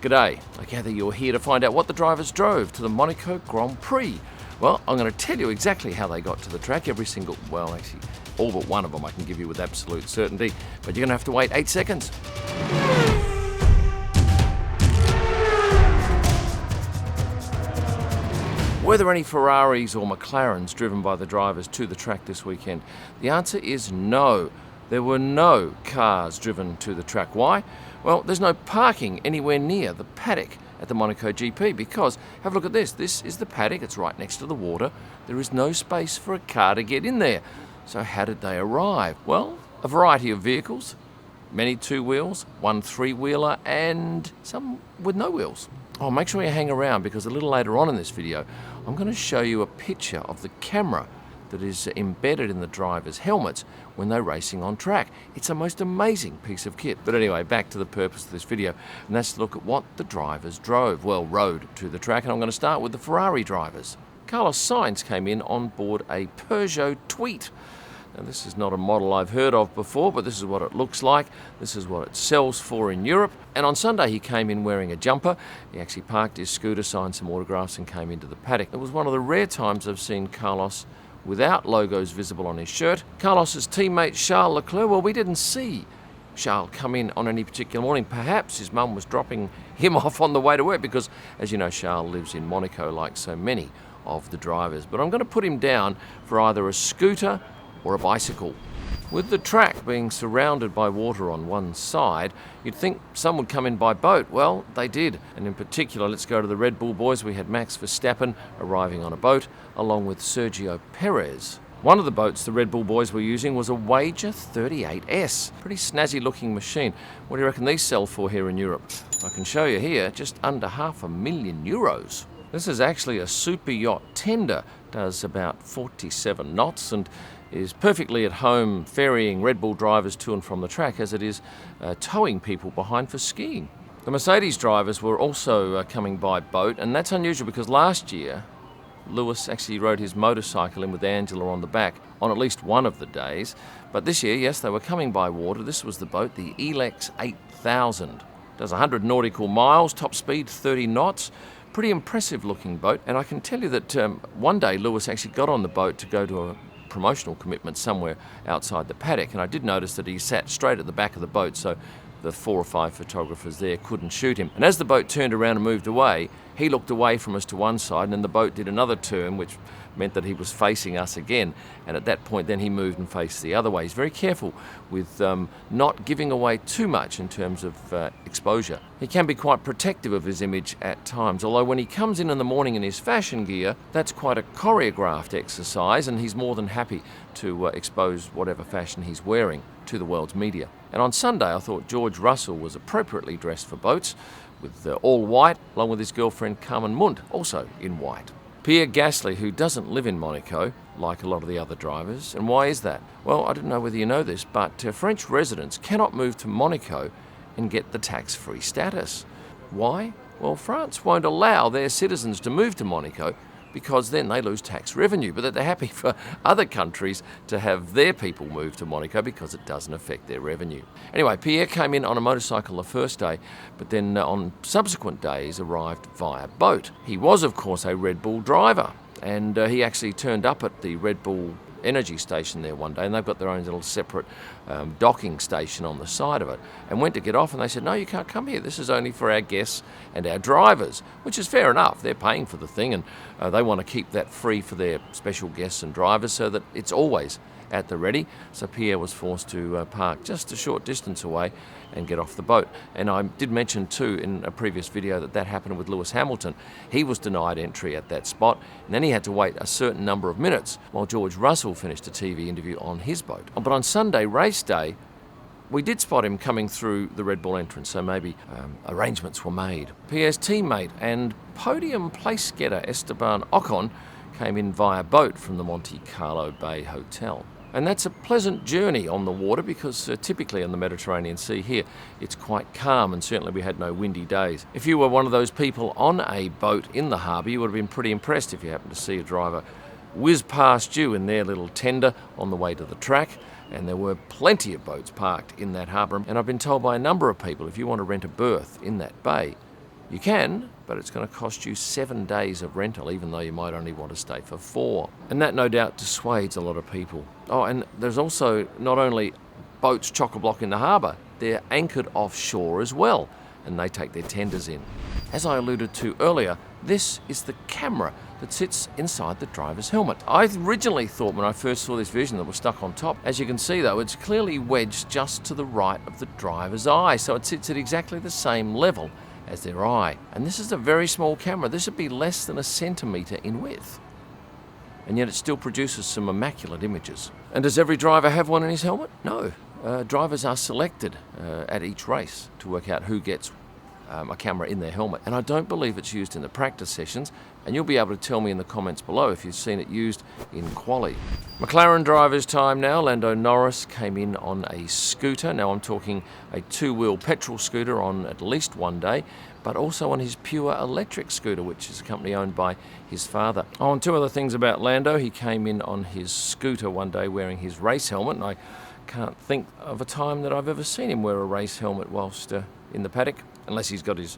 G'day, I gather you're here to find out what the drivers drove to the Monaco Grand Prix. Well, I'm going to tell you exactly how they got to the track, actually, all but one of them I can give you with absolute certainty, but you're going to have to wait 8 seconds. Were there any Ferraris or McLarens driven by the drivers to the track this weekend? The answer is no. There were no cars driven to the track. Why? Well, there's no parking anywhere near the paddock at the Monaco GP because, have a look at this. This is the paddock. It's right next to the water. There is no space for a car to get in there. So how did they arrive? Well, a variety of vehicles. Many two wheels, one three-wheeler, and some with no wheels. Oh, make sure you hang around because a little later on in this video, I'm going to show you a picture of the camera that is embedded in the drivers' helmets when they're racing on track. It's a most amazing piece of kit. But anyway, back to the purpose of this video, and that's to look at what the drivers rode to the track, and I'm going to start with the Ferrari drivers. Carlos Sainz came in on board a Peugeot Tweet. Now, this is not a model I've heard of before, but this is what it looks like. This is what it sells for in Europe. And on Sunday, he came in wearing a jumper. He actually parked his scooter, signed some autographs, and came into the paddock. It was one of the rare times I've seen Carlos without logos visible on his shirt. Carlos's teammate Charles Leclerc, well, we didn't see Charles come in on any particular morning. Perhaps his mum was dropping him off on the way to work because, as you know, Charles lives in Monaco like so many of the drivers. But I'm going to put him down for either a scooter or a bicycle. With the track being surrounded by water on one side, you'd think some would come in by boat. Well, they did. And in particular, let's go to the Red Bull boys. We had Max Verstappen arriving on a boat, along with Sergio Perez. One of the boats the Red Bull boys were using was a Wager 38S. Pretty snazzy looking machine. What do you reckon these sell for here in Europe? I can show you here, just under €500,000. This is actually a super yacht tender, does about 47 knots and is perfectly at home ferrying Red Bull drivers to and from the track as it is towing people behind for skiing. The Mercedes drivers were also coming by boat, and that's unusual because last year Lewis actually rode his motorcycle in with Angela on the back on at least one of the days. But this year, yes, they were coming by water. This was the boat, the Elex 8000. Does 100 nautical miles, top speed 30 knots. Pretty impressive looking boat. And I can tell you that one day Lewis actually got on the boat to go to a promotional commitment somewhere outside the paddock, and I did notice that he sat straight at the back of the boat so the 4 or 5 photographers there couldn't shoot him. And as the boat turned around and moved away, he looked away from us to one side, and then the boat did another turn, which meant that he was facing us again. And at that point, then he moved and faced the other way. He's very careful with not giving away too much in terms of exposure. He can be quite protective of his image at times, although when he comes in the morning in his fashion gear, that's quite a choreographed exercise, and he's more than happy to expose whatever fashion he's wearing to the world's media. And on Sunday, I thought George Russell was appropriately dressed for boats, with all white, along with his girlfriend Carmen Mundt, also in white. Pierre Gasly, who doesn't live in Monaco, like a lot of the other drivers. And why is that? Well, I don't know whether you know this, but French residents cannot move to Monaco and get the tax-free status. Why? Well, France won't allow their citizens to move to Monaco because then they lose tax revenue. But they're happy for other countries to have their people move to Monaco because it doesn't affect their revenue. Anyway, Pierre came in on a motorcycle the first day, but then on subsequent days arrived via boat. He was, of course, a Red Bull driver, and he actually turned up at the Red Bull energy station there one day, and they've got their own little separate docking station on the side of it, and went to get off, and they said, no, you can't come here, this is only for our guests and our drivers, which is fair enough. They're paying for the thing, and they want to keep that free for their special guests and drivers so that it's always at the ready. So Pierre was forced to park just a short distance away and get off the boat. And I did mention too in a previous video that happened with Lewis Hamilton. He was denied entry at that spot, and then he had to wait a certain number of minutes while George Russell finished a TV interview on his boat. But on Sunday, race day, we did spot him coming through the Red Bull entrance, so maybe arrangements were made. Pierre's teammate and podium place getter Esteban Ocon came in via boat from the Monte Carlo Bay Hotel. And that's a pleasant journey on the water because typically on the Mediterranean Sea here, it's quite calm, and certainly we had no windy days. If you were one of those people on a boat in the harbour, you would have been pretty impressed if you happened to see a driver whiz past you in their little tender on the way to the track. And there were plenty of boats parked in that harbour. And I've been told by a number of people, if you want to rent a berth in that bay, You can, but it's going to cost you 7 days of rental, even though you might only want to stay for 4. And that no doubt dissuades a lot of people. Oh, and there's also not only boats chock-a-block in the harbour, they're anchored offshore as well, and they take their tenders in. As I alluded to earlier, this is the camera that sits inside the driver's helmet. I originally thought when I first saw this vision that was stuck on top. As you can see though, it's clearly wedged just to the right of the driver's eye, so it sits at exactly the same level as their eye. And this is a very small camera. This would be less than a centimetre in width. And yet it still produces some immaculate images. And does every driver have one in his helmet? No. Drivers are selected at each race to work out who gets a camera in their helmet. And I don't believe it's used in the practice sessions, and you'll be able to tell me in the comments below if you've seen it used in quali. McLaren drivers' time now. Lando Norris came in on a scooter. Now I'm talking a 2-wheel petrol scooter on at least one day, but also on his pure electric scooter, which is a company owned by his father. Oh, and 2 other things about Lando. He came in on his scooter one day wearing his race helmet, and I can't think of a time that I've ever seen him wear a race helmet whilst in the paddock, unless he's got his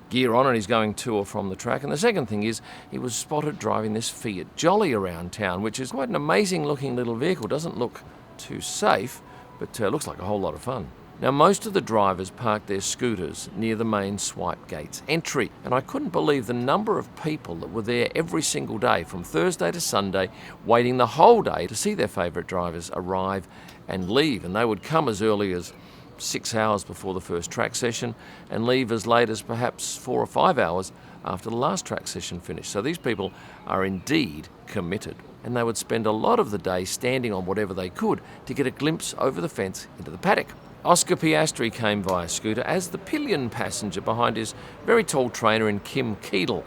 gear on and he's going to or from the track. And the second thing is he was spotted driving this Fiat Jolly around town, which is quite an amazing looking little vehicle. Doesn't look too safe, but looks like a whole lot of fun. Now, most of the drivers parked their scooters near the main swipe gates entry, and I couldn't believe the number of people that were there every single day from Thursday to Sunday, waiting the whole day to see their favourite drivers arrive and leave. And they would come as early as 6 hours before the first track session and leave as late as perhaps 4 or 5 hours after the last track session finished. So these people are indeed committed, and they would spend a lot of the day standing on whatever they could to get a glimpse over the fence into the paddock. Oscar Piastri came via scooter as the pillion passenger behind his very tall trainer in Kim Keedle,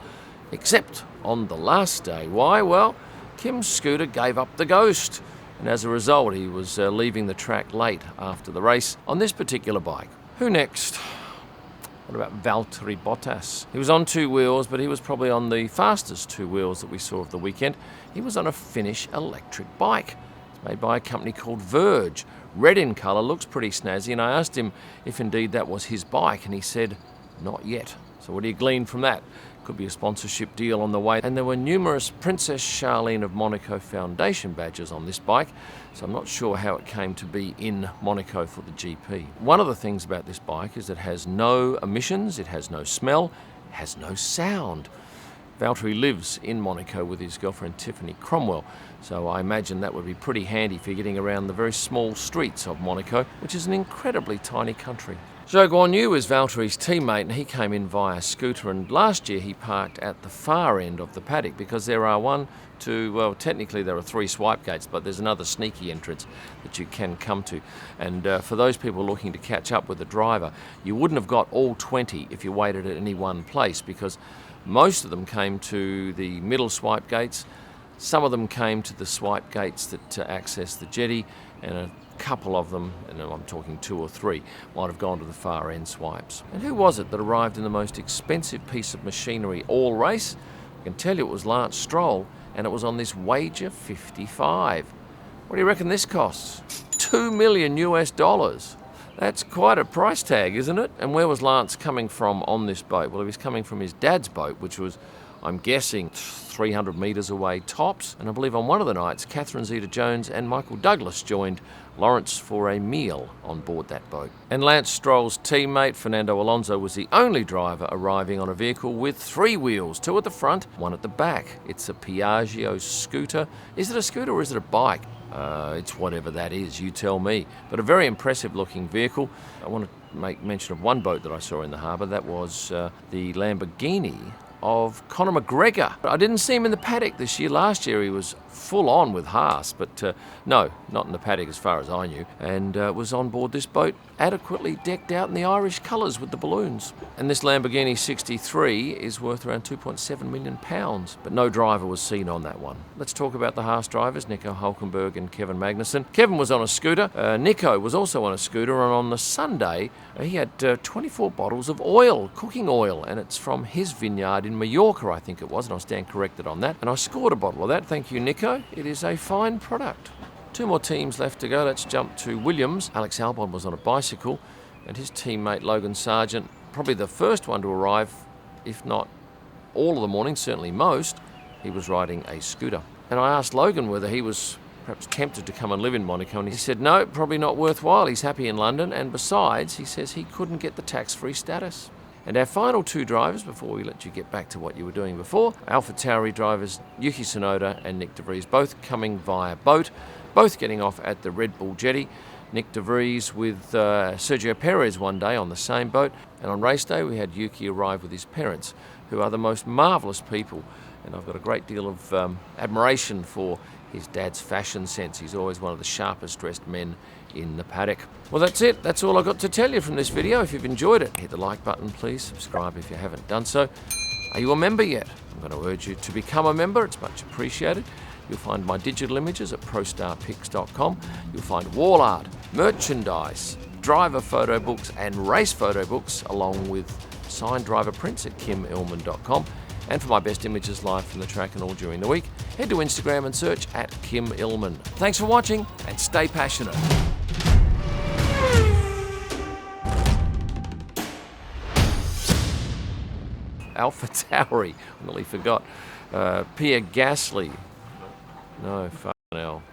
except on the last day. Why? Well, Kim's scooter gave up the ghost, and as a result he was leaving the track late after the race on this particular bike. Who next? What about Valtteri Bottas? He was on 2 wheels, but he was probably on the fastest 2 wheels that we saw of the weekend. He was on a Finnish electric bike. It's made by a company called Verge. Red in colour, looks pretty snazzy, and I asked him if indeed that was his bike, and he said, not yet. So what do you glean from that? Could be a sponsorship deal on the way. And there were numerous Princess Charlene of Monaco Foundation badges on this bike, so I'm not sure how it came to be in Monaco for the GP. One of the things about this bike is it has no emissions, it has no smell, it has no sound. Valtteri lives in Monaco with his girlfriend Tiffany Cromwell, so I imagine that would be pretty handy for getting around the very small streets of Monaco, which is an incredibly tiny country. Zhou Guanyu is Valtteri's teammate, and he came in via scooter, and last year he parked at the far end of the paddock because there are technically there are 3 swipe gates, but there's another sneaky entrance that you can come to. And for those people looking to catch up with the driver, you wouldn't have got all 20 if you waited at any one place, because most of them came to the middle swipe gates. Some of them came to the swipe gates that access the jetty, and a couple of them, and I'm talking 2 or 3, might have gone to the far end swipes. And who was it that arrived in the most expensive piece of machinery all race? I can tell you it was Lance Stroll, and it was on this Wager 55. What do you reckon this costs? $2 million US. That's quite a price tag, isn't it? And where was Lance coming from on this boat? Well, he was coming from his dad's boat, which was, I'm guessing, 300 metres away tops. And I believe on one of the nights, Catherine Zeta-Jones and Michael Douglas joined Lawrence for a meal on board that boat. And Lance Stroll's teammate, Fernando Alonso, was the only driver arriving on a vehicle with 3 wheels, 2 at the front, 1 at the back. It's a Piaggio scooter. Is it a scooter or is it a bike? It's whatever that is, you tell me. But a very impressive looking vehicle. I want to make mention of one boat that I saw in the harbour. That was the Lamborghini of Conor McGregor. I didn't see him in the paddock this year. Last year he was full on with Haas, but no, not in the paddock as far as I knew, and was on board this boat adequately decked out in the Irish colours with the balloons. And this Lamborghini 63 is worth around £2.7 million, but no driver was seen on that one. Let's talk about the Haas drivers, Nico Hülkenberg and Kevin Magnussen. Kevin was on a scooter. Nico was also on a scooter, and on the Sunday he had 24 bottles of oil, cooking oil, and it's from his vineyard in Mallorca, I think it was, and I'll stand corrected on that. And I scored a bottle of that. Thank you, Nico. It is a fine product. 2 more teams left to go. Let's jump to Williams. Alex Albon was on a bicycle, and his teammate Logan Sargent, probably the first one to arrive if not all of the morning, certainly most, he was riding a scooter. And I asked Logan whether he was perhaps tempted to come and live in Monaco, and he said no, probably not worthwhile. He's happy in London, and besides, he says he couldn't get the tax-free status. And our final two drivers, before we let you get back to what you were doing before, AlphaTauri drivers Yuki Tsunoda and Nick De Vries, both coming via boat, both getting off at the Red Bull jetty. Nick De Vries with Sergio Perez one day on the same boat, and on race day we had Yuki arrive with his parents, who are the most marvellous people, and I've got a great deal of admiration for his dad's fashion sense. He's always one of the sharpest dressed men in the paddock. Well, that's it. That's all I've got to tell you from this video. If you've enjoyed it, hit the like button, please. Subscribe if you haven't done so. Are you a member yet? I'm going to urge you to become a member. It's much appreciated. You'll find my digital images at prostarpics.com. You'll find wall art, merchandise, driver photo books and race photo books, along with signed driver prints at kimillman.com. And for my best images live from the track and all during the week, head to Instagram and search at Kim Illman. Thanks for watching, and stay passionate. AlphaTauri, I nearly forgot. Pierre Gasly. No, fucking hell.